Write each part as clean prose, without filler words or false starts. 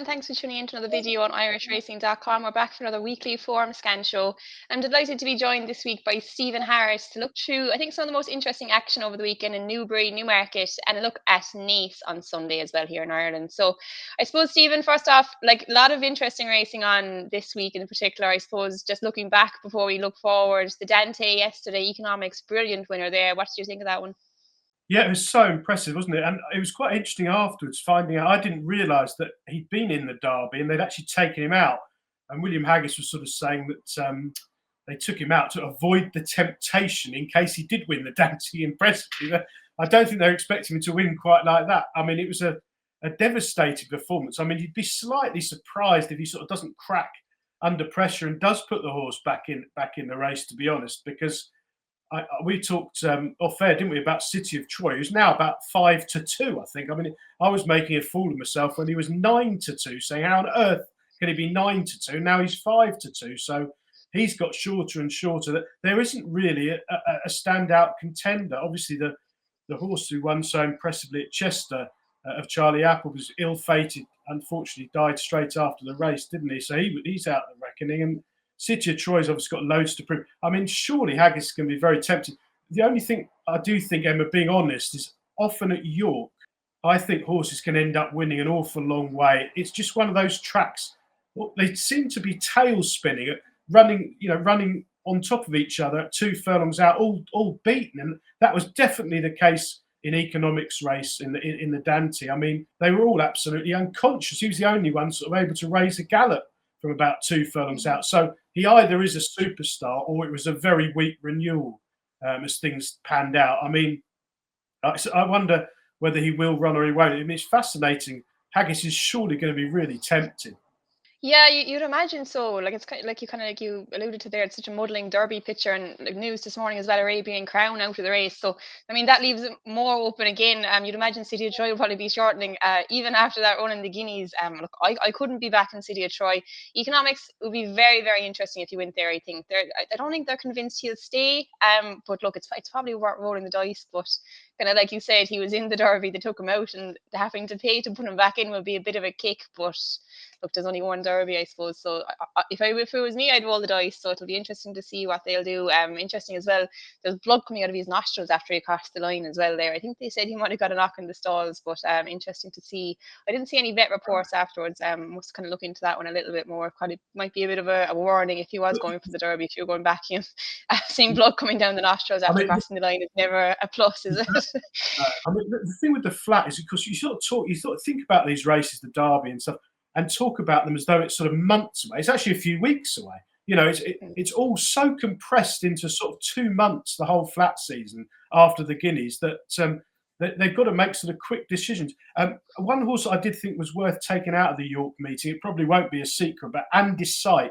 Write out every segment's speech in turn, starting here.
and thanks for tuning in to another video on irishracing.com. We're back for another weekly Formscan show. I'm delighted to be joined this week by Stephen Harris to look through, I think, some of the most interesting action over the weekend in Newbury, Newmarket, and a look at Naas on Sunday as well here in Ireland. So I suppose, Stephen, first off, like a lot of interesting racing on this week in particular. I suppose just looking back before we look forward, the Dante yesterday, Economics, brilliant winner there. What did you think of that one? Yeah, it was so impressive, wasn't it? And it was quite interesting afterwards finding out. I didn't realise that he'd been in the derby and they'd actually taken him out. And William Haggis was sort of saying that they took him out to avoid the temptation in case he did win the Dante impressively. I don't think they're expecting him to win quite like that. I mean, it was a devastating performance. I mean, you'd be slightly surprised if he sort of doesn't crack under pressure and does put the horse back in the race, to be honest, because we talked off air, didn't we, about City of Troy, who's now about 5-2, I think. I mean, I was making a fool of myself when he was 9-2, saying, how on earth can he be 9-2? Now he's 5-2. So he's got shorter and shorter. There isn't really a standout contender. Obviously, the horse who won so impressively at Chester of Charlie Apple was ill-fated, unfortunately died straight after the race, didn't he? So he's out of the reckoning. And City of Troy's obviously got loads to prove. I mean, surely Haggis is going to be very tempted. The only thing I do think, Emma, being honest, is often at York, I think horses can end up winning an awful long way. It's just one of those tracks. They seem to be tail spinning, running on top of each other at 2 furlongs out, all beaten. And that was definitely the case in Economics race in the Dante. I mean, they were all absolutely unconscious. He was the only one sort of able to raise a gallop from about 2 furlongs out. So he either is a superstar or it was a very weak renewal as things panned out. I mean, I wonder whether he will run or he won't. I mean, it's fascinating. Haggis is surely going to be really tempted. Yeah, you'd imagine so. Like it's like you alluded to there. It's such a muddling Derby picture, and like news this morning as well. Arabian Crown out of the race. So I mean that leaves it more open again. You'd imagine City of Troy will probably be shortening even after that run in the Guineas. Look, I couldn't be back in City of Troy. Economics would be very very interesting if he went there. I think I don't think they're convinced he'll stay. But look, it's probably worth rolling the dice. But kind of like you said, he was in the Derby. They took him out, and having to pay to put him back in will be a bit of a kick. But look, there's only one Derby, I suppose. So if it was me, I'd roll the dice. So it'll be interesting to see what they'll do. Interesting as well. There's blood coming out of his nostrils after he crossed the line as well. There, I think they said he might have got a knock in the stalls, but interesting to see. I didn't see any vet reports afterwards. Must kind of look into that one a little bit more. Probably might be a bit of a warning if he was going for the Derby. If you're going back, seeing blood coming down the nostrils after crossing the line is never a plus, is it? I mean, the thing with the flat is because you sort of think about these races, the Derby and stuff, and talk about them as though it's sort of months away. It's actually a few weeks away. You know, it's all so compressed into sort of 2 months, the whole flat season after the Guineas, that they've got to make sort of quick decisions. One horse I did think was worth taking out of the York meeting, it probably won't be a secret, but Andy Sight,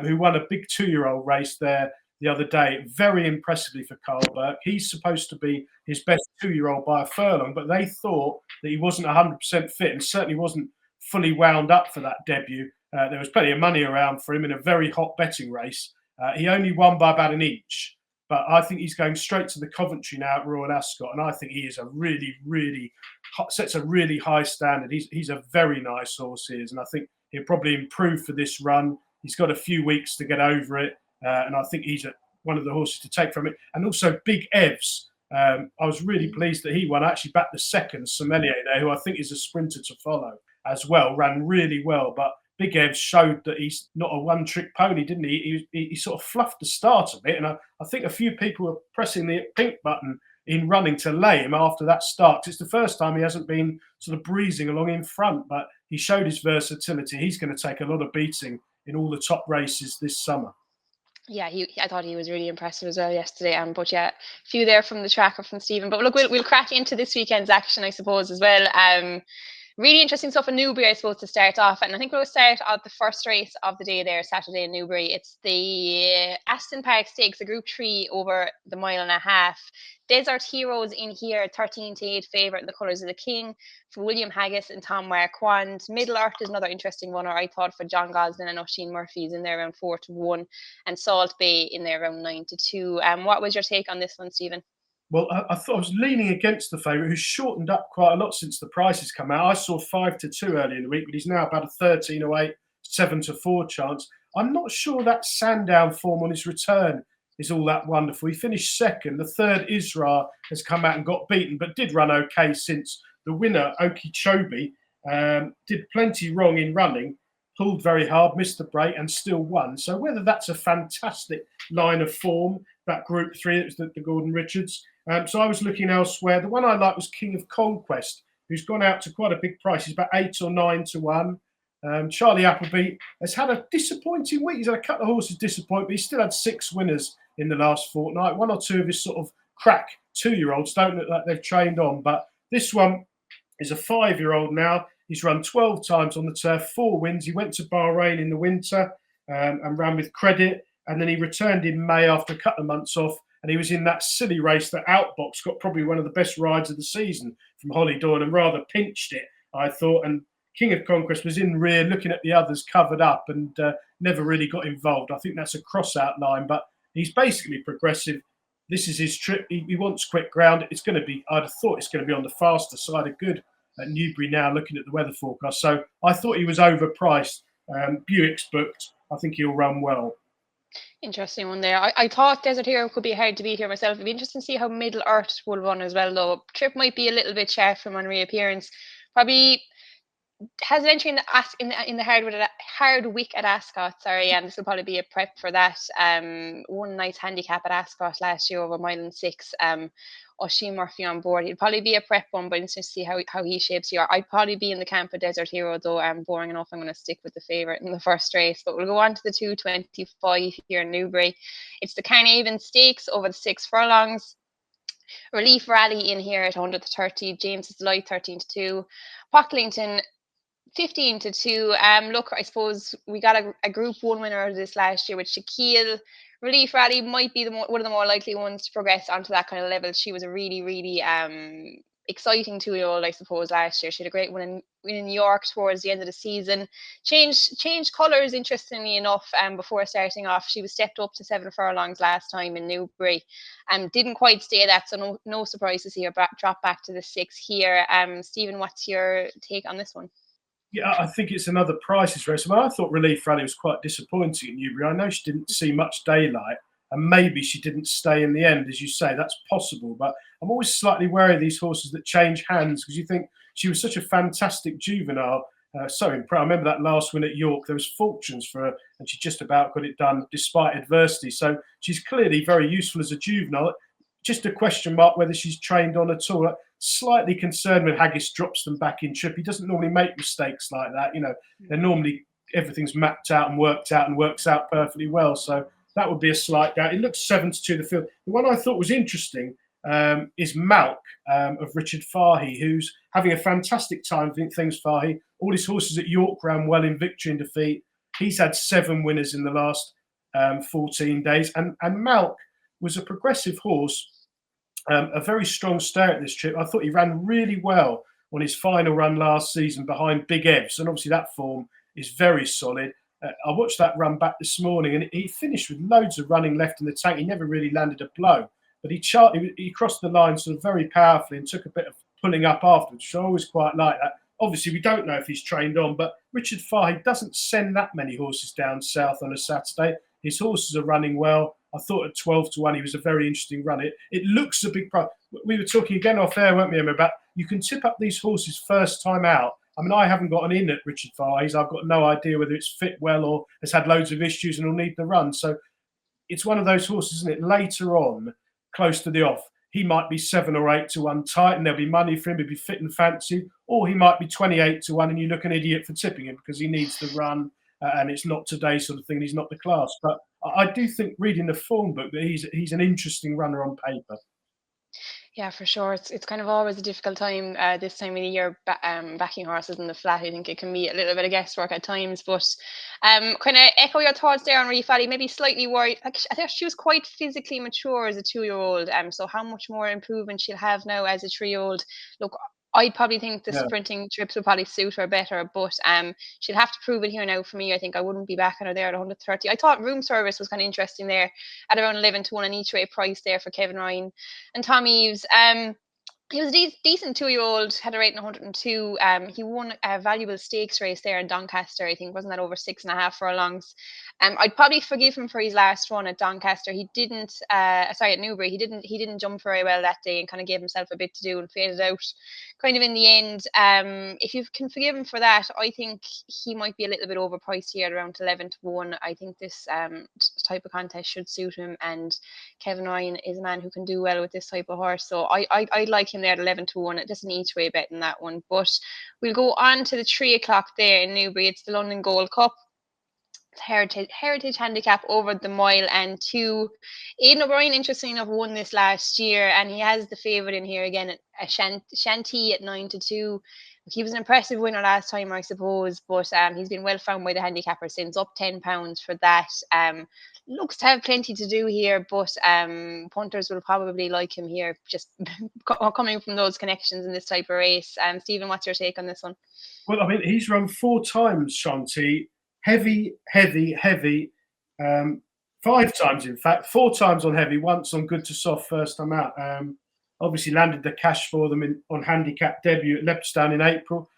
who won a big 2-year-old race there the other day, very impressively for Carl Burke. He's supposed to be his best 2-year-old by a furlong, but they thought that he wasn't 100% fit and certainly wasn't fully wound up for that debut. There was plenty of money around for him in a very hot betting race. He only won by about an inch, but I think he's going straight to the Coventry now at Royal Ascot, and I think he is sets a really high standard. He's a very nice horse, he is, and I think he'll probably improve for this run. He's got a few weeks to get over it, and I think he's one of the horses to take from it. And also Big Evs. I was really pleased that he won. I actually backed the second, Sommelier there, who I think is a sprinter to follow as well, ran really well. But Big Ev showed that he's not a one-trick pony, didn't he? He sort of fluffed the start a bit, and I think a few people were pressing the pink button in running to lay him after that start. It's the first time he hasn't been sort of breezing along in front, but he showed his versatility. He's going to take a lot of beating in all the top races this summer. Yeah, I thought he was really impressive as well yesterday. But yeah, a few there from the track or from Stephen. But look, we'll crack into this weekend's action, I suppose, as well. Really interesting stuff in Newbury, I suppose, to start off. And I think we'll start at the first race of the day there, Saturday in Newbury. It's the Aston Park Stakes, a Group 3 over the 1.5 miles. Desert Heroes in here, 13-8 favourite in the colours of the King for William Haggis and Tom Marquand. Middle Earth is another interesting one, or I thought, for John Gosling and Oisin Murphy's in there around 4-1, and Salt Bay in there around 9-2. What was your take on this one, Stephen? Well, I thought I was leaning against the favourite, who's shortened up quite a lot since the prices come out. I saw 5-2 early in the week, but he's now about a 13-8, 7-4 chance. I'm not sure that Sandown form on his return is all that wonderful. He finished second. The third, Isra, has come out and got beaten, but did run okay since. The winner, Okeechobee, did plenty wrong in running, pulled very hard, missed the break, and still won. So whether that's a fantastic line of form, that Group 3, it was the Gordon Richards. So I was looking elsewhere. The one I like was King of Conquest, who's gone out to quite a big price. He's about 8 or 9 to 1. Charlie Appleby has had a disappointing week. He's had a couple of horses disappoint, but he's still had 6 winners in the last fortnight. 1 or 2 of his sort of crack 2-year-olds don't look like they've trained on, but this one is a 5-year-old now. He's run 12 times on the turf, 4 wins. He went to Bahrain in the winter and ran with Credit, and then he returned in May after a couple of months off, and he was in that silly race that Outbox got probably one of the best rides of the season from Holly Dawn and rather pinched it, I thought. And King of Conquest was in rear looking at the others covered up and never really got involved. I think that's a cross-out line, but he's basically progressive. This is his trip. He wants quick ground. It's going to be, I'd have thought it's going to be on the faster side of good at Newbury now, looking at the weather forecast. So I thought he was overpriced. Buick's booked. I think he'll run well. Interesting one there. I thought Desert Hero could be hard to beat here myself. It'd be interesting to see how Middle Earth will run as well, though. Trip might be a little bit sharp from on reappearance. Probably has an entry in the hard week at Ascot, sorry, and this will probably be a prep for that. One nice handicap at Ascot last year over 1.6 miles. Oisin Murphy on board. He'll probably be a prep one, but interesting to see how he shapes here. I'd probably be in the camp of Desert Hero, though. Boring enough, I'm going to stick with the favourite in the first race. But we'll go on to the 225 here in Newbury. It's the Carnarvon Stakes over the 6 furlongs. Relief Rally in here at 130. James's Delight 13-2. Pocklington 15-2. Look, I suppose we got a Group 1 winner of this last year with Shaquille. Relief Rally might be one of the more likely ones to progress onto that kind of level. She was a really, really exciting 2-year-old, I suppose, last year. She had a great win in New York towards the end of the season. Changed colours, interestingly enough, before starting off. She was stepped up to 7 furlongs last time in Newbury. Didn't quite stay that, so no surprise to see her drop back to the 6 here. Stephen, what's your take on this one? Yeah, I think it's another prices race. I thought Relief Rally was quite disappointing in Newbury. I know she didn't see much daylight, and maybe she didn't stay in the end, as you say. That's possible, but I'm always slightly wary of these horses that change hands, because you think she was such a fantastic juvenile. So impressed. I remember that last win at York. There was fortunes for her, and she just about got it done despite adversity. So she's clearly very useful as a juvenile. Just a question mark whether she's trained on at all. Slightly concerned when Haggis drops them back in trip. He doesn't normally make mistakes like that. You know, they're normally, everything's mapped out and works out perfectly well. So that would be a slight doubt. It looks 7-2 the field. The one I thought was interesting is Malk of Richard Fahey, who's having a fantastic time. I think things Fahey. All his horses at York ran well in victory and defeat. He's had 7 winners in the last 14 days. And Malk was a progressive horse. A very strong start at this trip. I thought he ran really well on his final run last season behind Big Evs, and obviously that form is very solid. I watched that run back this morning, and he finished with loads of running left in the tank. He never really landed a blow, but he crossed the line sort of very powerfully and took a bit of pulling up afterwards, which I always quite like that. Obviously, we don't know if he's trained on, but Richard Fahey doesn't send that many horses down south on a Saturday. His horses are running well. I thought at 12 to 1, he was a very interesting run. It looks a big price. We were talking again off air, weren't we, Emma, about you can tip up these horses first time out. I mean, I haven't got an in at Richard Fahey's. I've got no idea whether it's fit well or has had loads of issues and will need the run. So it's one of those horses, isn't it? Later on, close to the off, he might be 7 or 8 to 1 tight and there'll be money for him. He'll be fit and fancy. Or he might be 28 to 1 and you look an idiot for tipping him because he needs the run. And it's not today's sort of thing. He's not the class. But I do think reading the form book that he's an interesting runner on paper. Yeah, for sure. It's kind of always a difficult time this time of the year backing horses in the flat. I think it can be a little bit of guesswork at times, but kind of echo your thoughts there on Relief Valley. Maybe slightly worried. Like, I think she was quite physically mature as a 2-year-old. So how much more improvement she'll have now as a 3-year-old? Look, I probably think the Yeah. sprinting trips would probably suit her better, but she'll have to prove it here now for me. I think I wouldn't be backing her there at 130. I thought room service was kind of interesting there at around 11 to 1 an each way price there for Kevin Ryan and Tom Eves. He was a decent 2-year-old, had a rating of 102. He won a valuable stakes race there in Doncaster. I think wasn't that over 6.5 furlongs. I'd probably forgive him for his last run at Doncaster. He didn't, sorry, at Newbury. He didn't jump very well that day and kind of gave himself a bit to do and faded out kind of in the end. If you can forgive him for that, I think he might be a little bit overpriced here at around 11 to 1. I think this type of contest should suit him, and Kevin Ryan is a man who can do well with this type of horse. So I'd like him there at 11 to 1. Just an each way bet in that one. But we'll go on to the 3 o'clock there in Newbury. It's the London Gold Cup. Heritage handicap over the mile and 2. Aidan O'Brien, interesting enough, won this last year, and he has the favourite in here again at Shanty at 9 to 2. He was an impressive winner last time, I suppose, but he's been well found by the handicapper since, up £10 for that. Looks to have plenty to do here, but punters will probably like him here, just coming from those connections in this type of race. Stephen, what's your take on this one? Well, I mean, he's run 4 times, Shanti. Heavy. 5 times, in fact. 4 times on heavy, once on good to soft first time out. Obviously landed the cash for them on handicap debut at Leopardstown in April.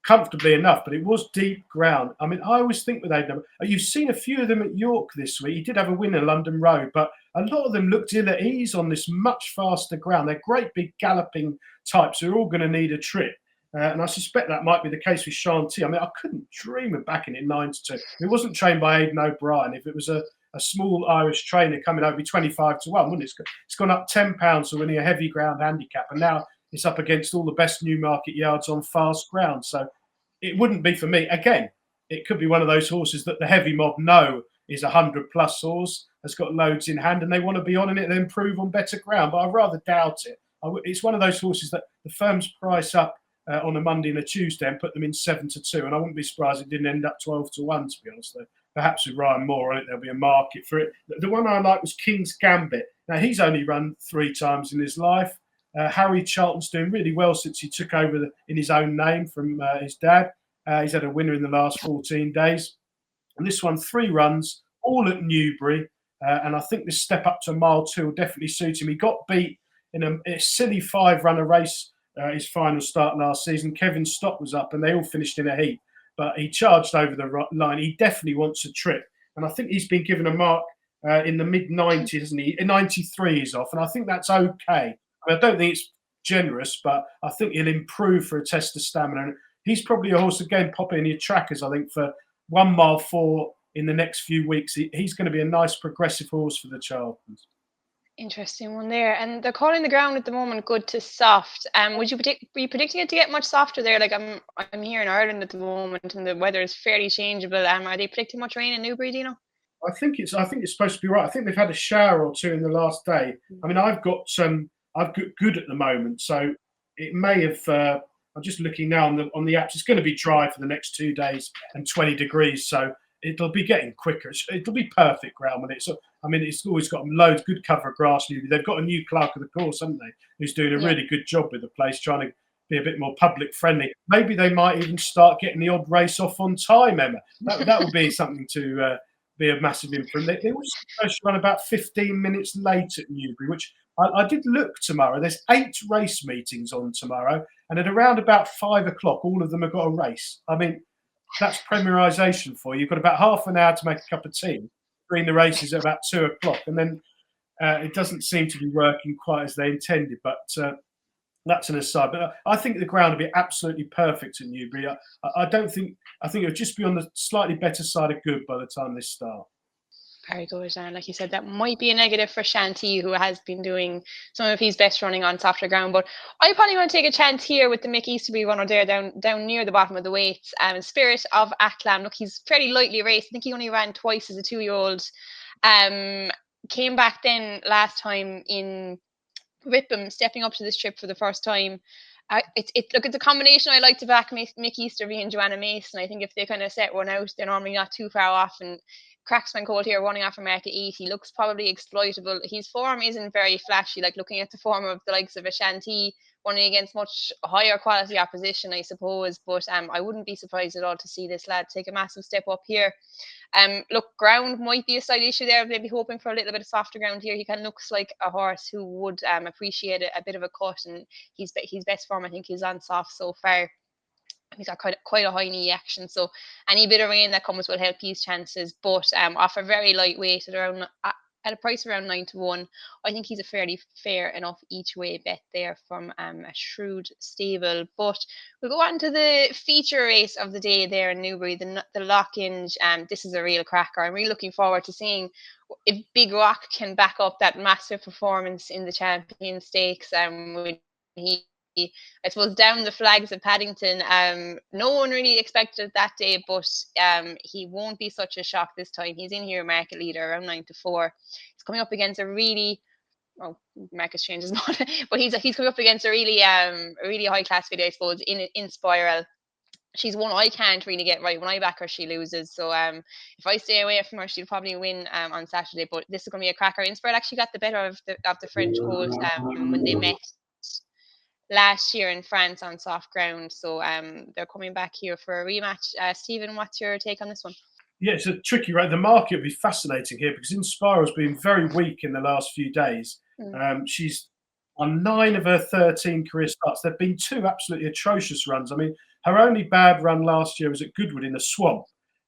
Comfortably enough, but it was deep ground. I mean, I always think with Aidan, you've seen a few of them at York this week. He did have a win at London Road, but a lot of them looked ill at ease on this much faster ground. They're great big galloping types who are all going to need a trip. And I suspect that might be the case with Shanty. I mean, I couldn't dream of backing it 9 to 2. It wasn't trained by Aidan O'Brien. If it was a small Irish trainer coming over, it'd be 25 to 1, wouldn't it? It's gone up £10 for winning a heavy ground handicap. And now it's up against all the best Newmarket yards on fast ground. So it wouldn't be for me. Again, it could be one of those horses that the heavy mob know is a 100+ horse, has got loads in hand, and they want to be on it and improve on better ground. But I rather doubt it. It's one of those horses that the firms price up on a Monday and a Tuesday and put them in 7 to 2. And I wouldn't be surprised it didn't end up 12 to 1, to be honest. Though. Perhaps with Ryan Moore on it, there'll be a market for it. The one I like was King's Gambit. Now, he's only run 3 times in his life. Harry Charlton's doing really well since he took over in his own name from his dad. He's had a winner in the last 14 days. And this one, 3 runs, all at Newbury. And I think this step up to mile 2 will definitely suit him. He got beat in a silly 5-runner race, his final start last season. Kevin Stott was up and they all finished in a heat. But he charged over the line. He definitely wants a trip. And I think he's been given a mark in the mid-90s, isn't he? In 93 he's off. And I think that's okay. I mean, I don't think it's generous, but I think he'll improve for a test of stamina. And he's probably a horse, again, popping in your trackers, I think, for 1 mile 4 in the next few weeks. He's going to be a nice progressive horse for the Charltons. Interesting one there. And they're calling the ground at the moment good to soft. Would you be predicting it to get much softer there? Like I'm here in Ireland at the moment and the weather is fairly changeable. Are they predicting much rain in Newbury, do you know? I think it's supposed to be right. I think they've had a shower or 2 in the last day. I mean, I've got good at the moment, so it may have. I'm just looking now on the apps. It's going to be dry for the next 2 days and 20 degrees, so it'll be getting quicker. It'll be perfect ground when it's. I mean, it's always got loads good cover of grass. They've got a new clerk of the course, haven't they? Who's doing a really good job with the place, trying to be a bit more public friendly. Maybe they might even start getting the odd race off on time, Emma. That would be something to be a massive improvement. They were supposed to run about 15 minutes late at Newbury, which I did look tomorrow. There's 8 race meetings on tomorrow, and at around about 5 o'clock, all of them have got a race. I mean, that's premierisation for you. You've got about half an hour to make a cup of tea between the races at about 2 o'clock, and then it doesn't seem to be working quite as they intended. But that's an aside. But I think the ground will be absolutely perfect at Newbury. I think it'll just be on the slightly better side of good by the time they start. Very good. And like you said, that might be a negative for Shanty, who has been doing some of his best running on softer ground. But I probably want to take a chance here with the Mick Easterby runner there down near the bottom of the weights. Spirit of Acklam. Look, he's fairly lightly raced. I think he only ran twice as a 2-year-old. Came back then last time in Ripon, stepping up to this trip for the first time. It's a combination. I like to back Mick Easterby and Joanna Mason. I think if they kind of set one out, they're normally not too far off. And Cracksman Colt here running off from mark 8. He looks probably exploitable. His form isn't very flashy. Like looking at the form of the likes of Ashanti, running against much higher quality opposition, I suppose. But I wouldn't be surprised at all to see this lad take a massive step up here. Look, ground might be a slight issue there. Maybe hoping for a little bit of softer ground here. He kind of looks like a horse who would appreciate a bit of a cut, and his best form, I think, he's on soft so far. He's got quite a high knee action, so any bit of rain that comes will help his chances. But off a very lightweight at a price around 9-1, I think he's a fairly fair enough each way bet there from a shrewd stable. But we'll go on to the feature race of the day there in Newbury, the Lockinge. This is a real cracker. I'm really looking forward to seeing if Big Rock can back up that massive performance in the Champion Stakes. When he, I suppose, down the flags of Paddington. No one really expected that day, but he won't be such a shock this time. He's in here market leader around 9-4. He's coming up against a really market changes not, but he's coming up against a really high class video, I suppose, in Spiral. She's one I can't really get right. When I back her, she loses. So if I stay away from her, she'll probably win on Saturday. But this is going to be a cracker. Inspired actually got the better of the French colt when they met last year in France on soft ground. So they're coming back here for a rematch. Stephen, what's your take on this one? Yeah, it's a tricky, right? The market will be fascinating here because Inspiral's been very weak in the last few days. She's on 9 of her 13 career starts. There have been 2 absolutely atrocious runs. I mean, her only bad run last year was at Goodwood in the swamp,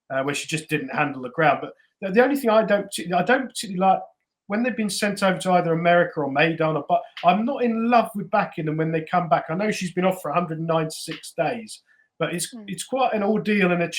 where she just didn't handle the ground. But the only thing I don't particularly like when they've been sent over to either America or Maidan, but I'm not in love with backing them when they come back. I know she's been off for 196 days, but it's quite an ordeal and a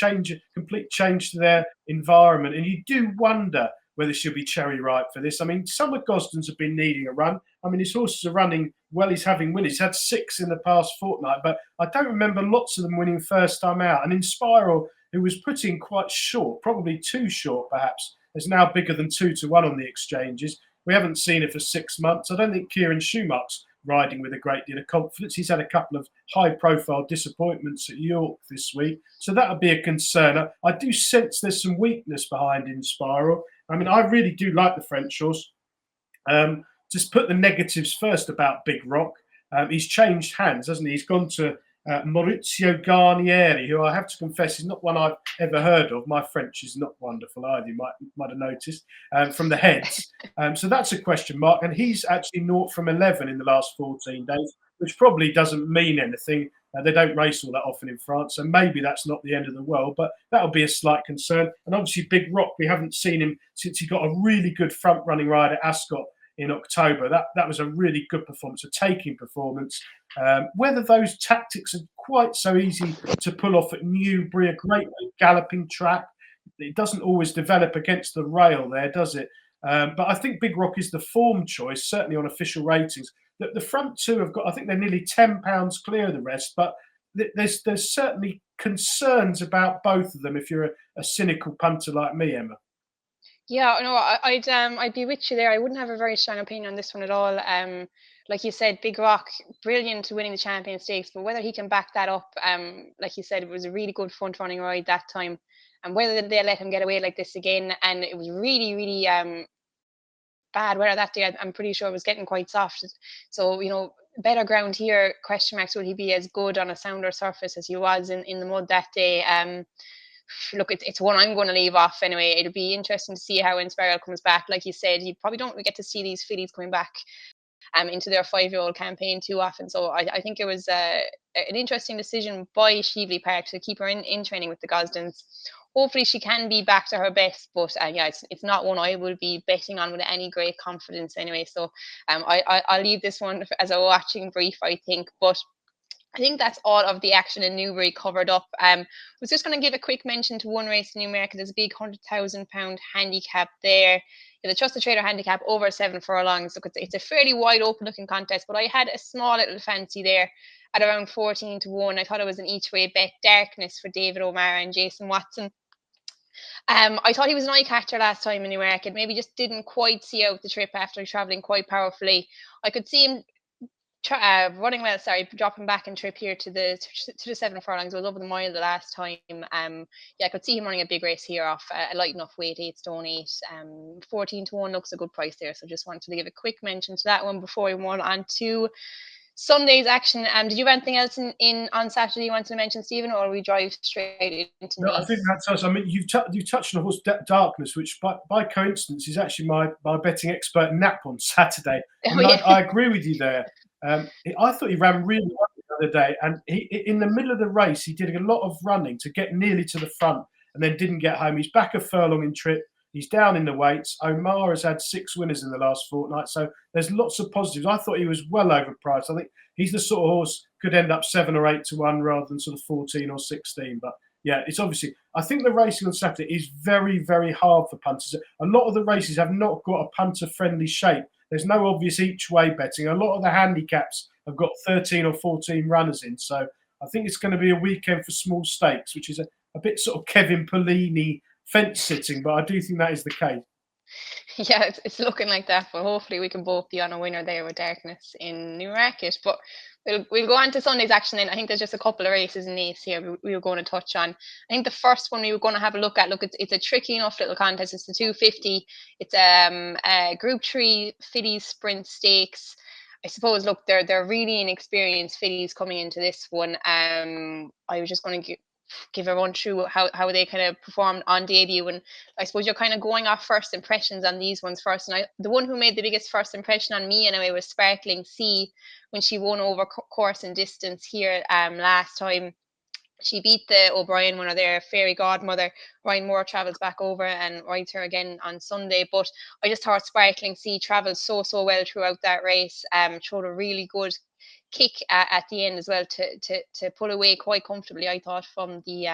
complete change to their environment. And you do wonder whether she'll be cherry ripe for this. I mean, some of Gosden's have been needing a run. I mean, his horses are running well. He's having wins. He's had 6 in the past fortnight, but I don't remember lots of them winning first time out. And Inspiral, who was putting quite short, probably too short perhaps, is now bigger than 2-1 on the exchanges. We haven't seen it for 6 months. I don't think Kieran Schumacher's riding with a great deal of confidence. He's had a couple of high-profile disappointments at York this week, so that'll be a concern. I do sense there's some weakness behind Inspiral. I mean, I really do like the French horse. Just put the negatives first about Big Rock. He's changed hands, hasn't he? He's gone to Maurizio Garnieri, who I have to confess is not one I've ever heard of. My French is not wonderful either, you might have noticed, from the heads. So that's a question mark. And he's actually 0 from 11 in the last 14 days, which probably doesn't mean anything. They don't race all that often in France, so maybe that's not the end of the world, but that'll be a slight concern. And obviously Big Rock, we haven't seen him since he got a really good front-running ride at Ascot in October. That was a really good performance, a taking performance. Whether those tactics are quite so easy to pull off at Newbury, a great galloping track, it doesn't always develop against the rail there, does it? But I think Big Rock is the form choice, certainly on official ratings. The front 2 have got, I think they're nearly £10 clear of the rest, but there's certainly concerns about both of them if you're a cynical punter like me, Emma. Yeah, no, I'd be with you there. I wouldn't have a very strong opinion on this one at all. Like you said, Big Rock, brilliant winning the Champion Stakes, but whether he can back that up, like you said, it was a really good front running ride that time, and whether they'll let him get away like this again. And it was really, really bad weather that day. I'm pretty sure it was getting quite soft. So, better ground here, question marks, will he be as good on a sounder surface as he was in the mud that day? Look, it's one I'm going to leave off anyway. It'll be interesting to see how Inspiral comes back. Like you said, you probably don't get to see these fillies coming back into their 5-year-old campaign too often. So I think it was an interesting decision by Shively Park to keep her in training with the Gosdens. Hopefully she can be back to her best, but yeah, it's not one I will be betting on with any great confidence anyway. So I'll leave this one as a watching brief, I think. But I think that's all of the action in Newbury covered up. I was just going to give a quick mention to one race in Newmarket. There's a big £100,000 handicap there. The Trust the Trader handicap over 7 furlongs. Look, it's a fairly wide open looking contest, but I had a small little fancy there at around 14-1. I thought it was an each way bet. Darkness for David O'Mara and Jason Watson. I thought he was an eye catcher last time in Newmarket. Maybe just didn't quite see out the trip after travelling quite powerfully. I could see him running well, dropping back and trip here to the 7 furlongs. I was over the mile the last time. I could see him running a big race here off a light enough weight, 8 stone 8. 14-1 looks a good price there. So just wanted to give a quick mention to that one before we move on to Sunday's action. Did you have anything else in on Saturday you wanted to mention, Stephen, or we drive straight into No, I think Nice? that's us. I mean, you've touched on the horse Darkness, which by coincidence is actually my betting expert nap on Saturday. I Oh mean, yeah. I agree with you there. I thought he ran really well the other day, and in the middle of the race, he did a lot of running to get nearly to the front, and then didn't get home. He's back a furlong in trip. He's down in the weights. Omar has had 6 winners in the last fortnight, so there's lots of positives. I thought he was well overpriced. I think he's the sort of horse could end up 7 or 8 to 1 rather than sort of 14 or 16. But yeah, it's obviously. I think the racing on Saturday is very, very hard for punters. A lot of the races have not got a punter-friendly shape. There's no obvious each-way betting. A lot of the handicaps have got 13 or 14 runners in. So I think it's going to be a weekend for small stakes, which is a bit sort of Kevin Pollini fence sitting, but I do think that is the case. Yeah, it's looking like that, but hopefully we can both be on a winner there with Darkness in Newmarket. But we'll go on to Sunday's action then. I think there's just a couple of races in Nice here we were going to touch on. I think the first one we were going to have a look at. Look, it's a tricky enough little contest. It's the 250. It's a Group 3 fillies sprint stakes. I suppose, look, they're really inexperienced fillies coming into this one. I was just going to give a run through how they kind of performed on debut, and I suppose you're kind of going off first impressions on these ones first. And the one who made the biggest first impression on me anyway was Sparkling Sea, when she won over course and distance here last time. She beat the O'Brien winner there, Fairy Godmother. Ryan Moore travels back over and rides her again on Sunday. But I just thought Sparkling Sea travelled so well throughout that race. Showed a really good kick at the end as well to pull away quite comfortably, I thought, from the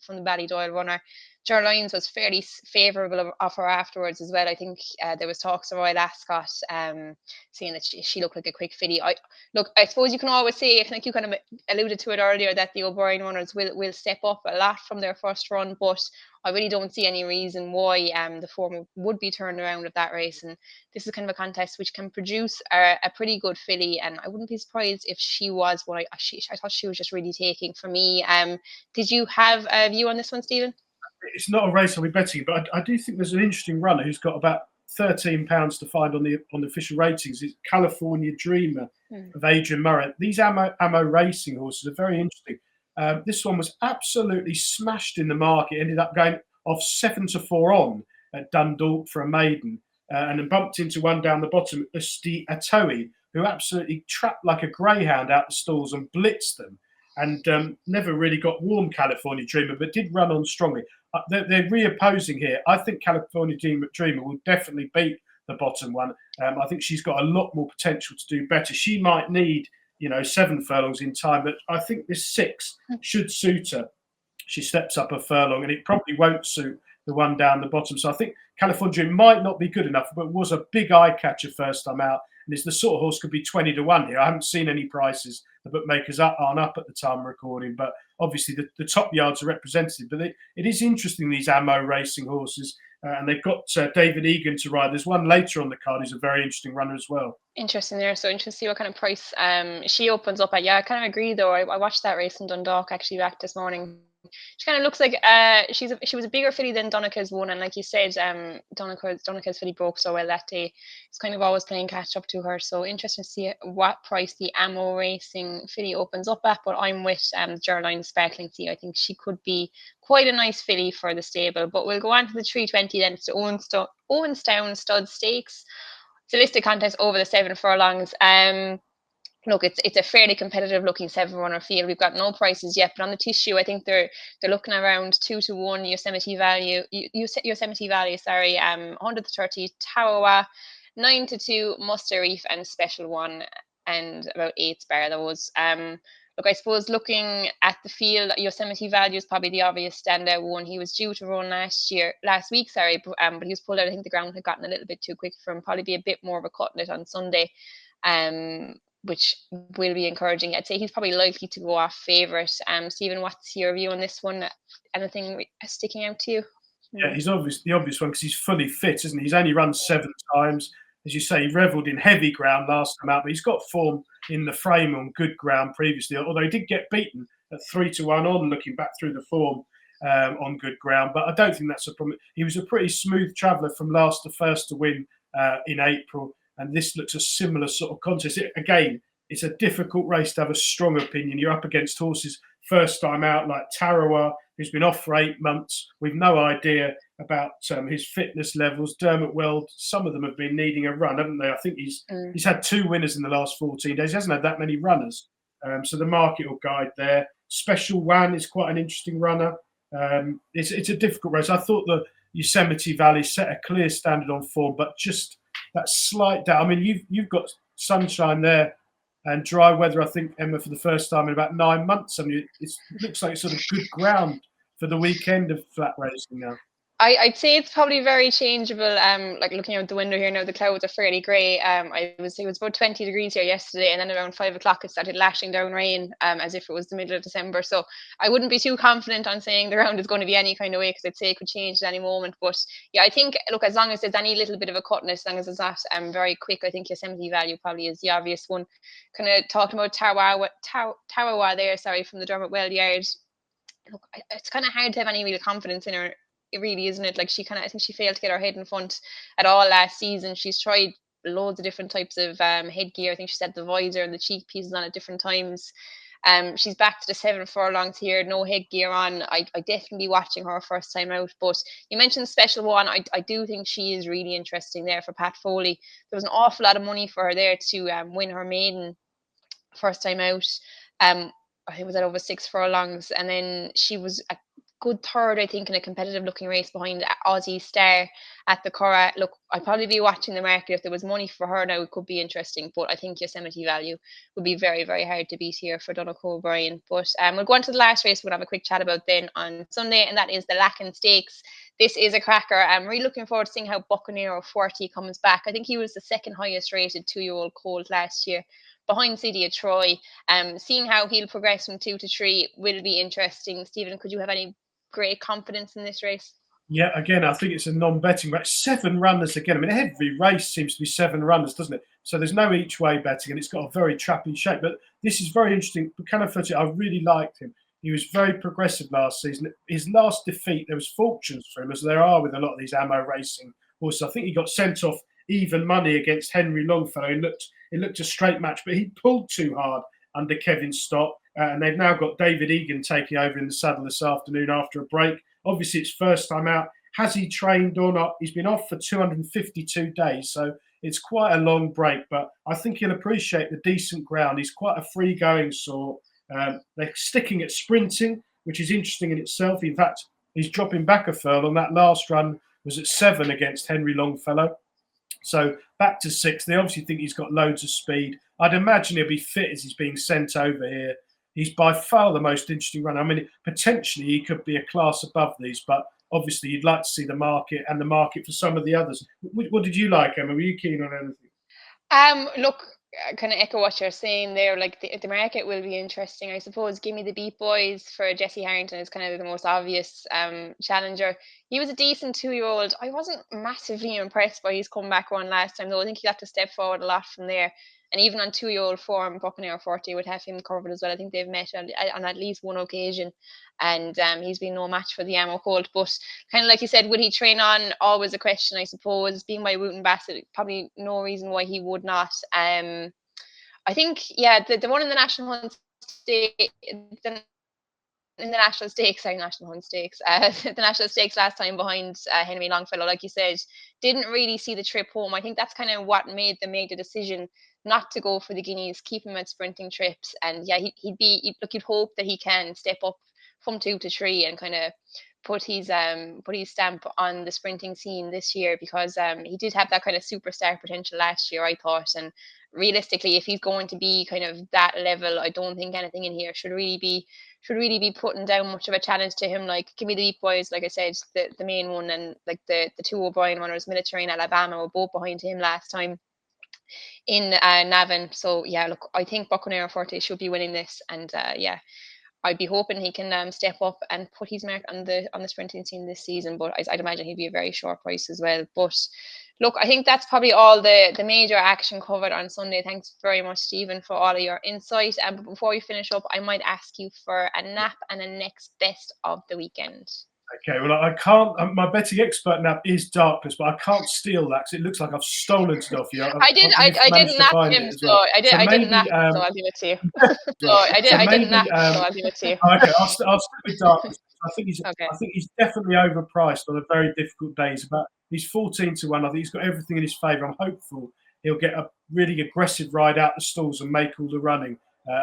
Ballydoyle runner. Ger Lyons was fairly favourable of her afterwards as well. I think there was talks of Royal Ascot saying that she looked like a quick filly. I suppose you can always say, I think you kind of alluded to it earlier, that the O'Brien runners will step up a lot from their first run, but I really don't see any reason why the form would be turned around at that race. And this is kind of a contest which can produce a pretty good filly, and I wouldn't be surprised if she was what I thought she was just really taking for me. Did you have a view on this one, Stephen? It's not a race I'll be betting, but I do think there's an interesting runner who's got about £13 to find on the official ratings. It's California Dreamer of Adrian Murray. These ammo racing horses are very interesting. This one was absolutely smashed in the market. Ended up going off 7 to 4 on at Dundalk for a maiden, and then bumped into one down the bottom, Usti Atoe, who absolutely trapped like a greyhound out the stalls and blitzed them, and never really got warm, California Dreamer, but did run on strongly. They're reopposing here. I think California Dreamer will definitely beat the bottom one. I think she's got a lot more potential to do better. She might need 7 furlongs in time, but I think this 6 should suit her. She steps up a furlong, and it probably won't suit the one down the bottom. So I think California Dream might not be good enough, but was a big eye catcher first time out, and it's the sort of horse could be 20 to 1 here. I haven't seen any prices. The bookmakers aren't up at the time of recording, but obviously the top yards are represented. But it is interesting, these ammo racing horses. And they've got David Egan to ride. There's one later on the card who's a very interesting runner as well. Interesting there. So interesting to see what kind of price she opens up at. Yeah, I kind of agree though. I watched that race in Dundalk actually back this morning. She kind of looks like she was a bigger filly than Donica's one, and like you said, Donica's filly broke so well that day. It's kind of always playing catch up to her. So interesting to see what price the ammo racing filly opens up at. But I'm with Gerline Sparkling Sea. I think she could be quite a nice filly for the stable. But we'll go on to the 320 then. It's the Owenstown Stud Stakes. It's a listed contest over the 7 furlongs. Look, it's a fairly competitive looking 7-runner field. We've got no prices yet, but on the tissue, I think they're looking around 2 to 1 Yosemite Valley. Yosemite Valley, sorry. 130 Tawawa, 9 to 2 Muster Reef, and Special One, and about 8 Spar those. Look, I suppose looking at the field, Yosemite Valley is probably the obvious standout one. He was due to run last week, but he was pulled out. I think the ground had gotten a little bit too quick for him. Probably be a bit more of a cutting it on Sunday. Which will be encouraging. I'd say he's probably likely to go off favourite. Stephen, what's your view on this one? Anything sticking out to you? Yeah, he's the obvious one because he's fully fit, isn't he? He's only run 7 times. As you say, he revelled in heavy ground last time out, but he's got form in the frame on good ground previously, although he did get beaten at 3 to 1 on, looking back through the form on good ground. But I don't think that's a problem. He was a pretty smooth traveller from last to first to win in April. And this looks a similar sort of contest. Again, it's a difficult race to have a strong opinion. You're up against horses first time out like Tarawa, who's been off for 8 months. We've no idea about his fitness levels. Dermot Weld, some of them have been needing a run, haven't they? I think he's had 2 winners in the last 14 days. He hasn't had that many runners. So the market will guide there. Special Wan is quite an interesting runner. It's a difficult race. I thought the Yosemite Valley set a clear standard on form, but just that slight doubt. I mean, you've got sunshine there and dry weather, I think, Emma, for the first time in about 9 months. I mean, it looks like it's sort of good ground for the weekend of flat racing now. I'd say it's probably very changeable. Like looking out the window here now, the clouds are fairly grey. It was about 20 degrees here yesterday, and then around 5 o'clock it started lashing down rain, as if it was the middle of December. So I wouldn't be too confident on saying the round is going to be any kind of way, because I'd say it could change at any moment. But yeah, I think, look, as long as there's any little bit of a cut, and as long as it's not very quick, I think Yosemite Value probably is the obvious one. Kind of talking about Tarawa there, from the Dermot Weld yard. Look, it's kind of hard to have any real confidence in her. It really, isn't it? Like, I think she failed to get her head in front at all last season. She's tried loads of different types of headgear. I think she said the visor and the cheek pieces on at different times. She's back to the 7 furlongs here, no headgear on. I definitely be watching her first time out. But you mentioned Special One. I do think she is really interesting there for Pat Foley. There was an awful lot of money for her there to win her maiden first time out. I think it was at over 6 furlongs, and then she was a good third, I think, in a competitive looking race behind Aussie Star at the Curragh. Look, I'd probably be watching the market. If there was money for her now, it could be interesting, but I think Yosemite Value would be very, very hard to beat here for Donnacha O'Brien. But we'll go on to the last race we'll have a quick chat about then on Sunday, and that is the Lockinge Stakes. This is a cracker. I'm really looking forward to seeing how Buccaneer 40 comes back. I think he was the second highest rated 2-year-old colt last year, behind City of Troy. Seeing how he'll progress from 2 to 3 will be interesting. Stephen, could you have any great confidence in this race? Yeah, again, I think it's a non-betting race. 7 runners again. I mean, every race seems to be 7 runners, doesn't it? So there's no each way betting, and it's got a very trappy shape. But this is very interesting. Buchanan-Foote, I really liked him. He was very progressive last season. His last defeat, there was fortunes for him, as there are with a lot of these ammo racing horses. I think he got sent off even money against Henry Longfellow. It looked a straight match, but he pulled too hard under Kevin Stott. And they've now got David Egan taking over in the saddle this afternoon after a break. Obviously, it's first time out. Has he trained or not? He's been off for 252 days, so it's quite a long break. But I think he'll appreciate the decent ground. He's quite a free-going sort. They're sticking at sprinting, which is interesting in itself. In fact, he's dropping back a furlong. That last run was at 7 against Henry Longfellow. So back to 6. They obviously think he's got loads of speed. I'd imagine he'll be fit as he's being sent over here. He's by far the most interesting runner. I mean, potentially he could be a class above these, but obviously you'd like to see the market for some of the others. What did you like, Emma? Were you keen on anything? Look, I kind of echo what you're saying there. Like the market will be interesting, I suppose. Give Me the Beat Boys for Jesse Harrington is kind of the most obvious challenger. He was a decent 2-year-old. I wasn't massively impressed by his comeback run last time, though. I think he got to step forward a lot from there. And even on 2-year-old form, Buccaneer 40 would have him covered as well. I think they've met on at least one occasion, and he's been no match for the Ammo Colt. But kind of like you said, would he train on? Always a question, I suppose. Being by Wooten Bassett, probably no reason why he would not. I think, yeah, the one in the National Hunt Stakes, the National Stakes last time behind Henry Longfellow, like you said, didn't really see the trip home. I think that's kind of what made them make the decision not to go for the Guineas, keep him at sprinting trips. And yeah, you'd hope that he can step up from 2 to 3 and kind of put his stamp on the sprinting scene this year, because he did have that kind of superstar potential last year, I thought. And realistically, if he's going to be kind of that level, I don't think anything in here should really be putting down much of a challenge to him. Like, Give Me the Beat Boys, like I said, the main one, and like the 2 O'Brien runners, Military and Alabama, were both behind him last time in Navan. So yeah, look, I think Buccaneer 40 should be winning this, and yeah, I'd be hoping he can step up and put his mark on the sprinting scene this season. But I'd imagine he'd be a very short price as well. But look, I think that's probably all the major action covered on Sunday. Thanks very much, Stephen, for all of your insight. And before we finish up, I might ask you for a nap and a next best of the weekend. Okay, well, I can't. My betting expert nap is Darkness, but I can't steal that because it looks like I've stolen it off you. You've I managed didn't to nap find him, it as so well. So I didn't nap maybe, him, so I'll give it to you. So right. So I didn't maybe, nap him, so I'll give it to you. okay, I'll stick with Darkness. Okay. I think he's definitely overpriced on a very difficult day. He's 14 to 1. I think he's got everything in his favour. I'm hopeful he'll get a really aggressive ride out the stalls and make all the running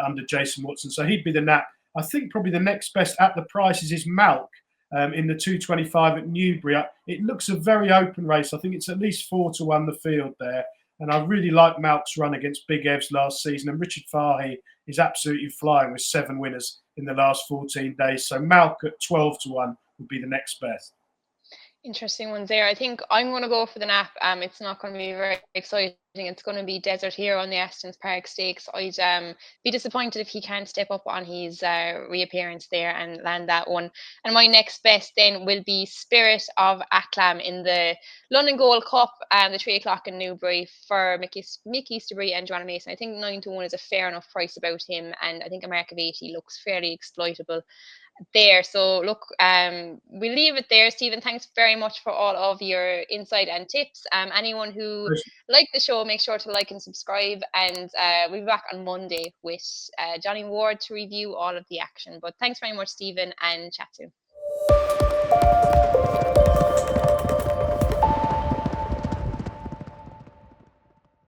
under Jason Watson. So he'd be the nap. I think probably the next best at the prices is Malk. In the 225 at Newbury. It looks a very open race. I think it's at least 4 to 1 the field there. And I really like Malk's run against Big Evs last season. And Richard Fahey is absolutely flying with 7 winners in the last 14 days. So Malk at 12 to 1 would be the next best. Interesting ones there. I think I'm going to go for the nap. It's not going to be very exciting. It's going to be Desert Hero on the Aston's Park Stakes. I'd be disappointed if he can't step up on his reappearance there and land that one. And my next best then will be Spirit of Aklam in the London Gold Cup and the 3 o'clock in Newbury for Mick Easterbury and Joanna Mason. I think 9 to 1 is a fair enough price about him, and I think a mark of 80 looks fairly exploitable there. So look, we leave it there. Stephen, thanks very much for all of your insight and tips. Anyone who liked the show, make sure to like and subscribe, and we'll be back on Monday with Johnny Ward to review all of the action. But thanks very much, Stephen, and chat soon.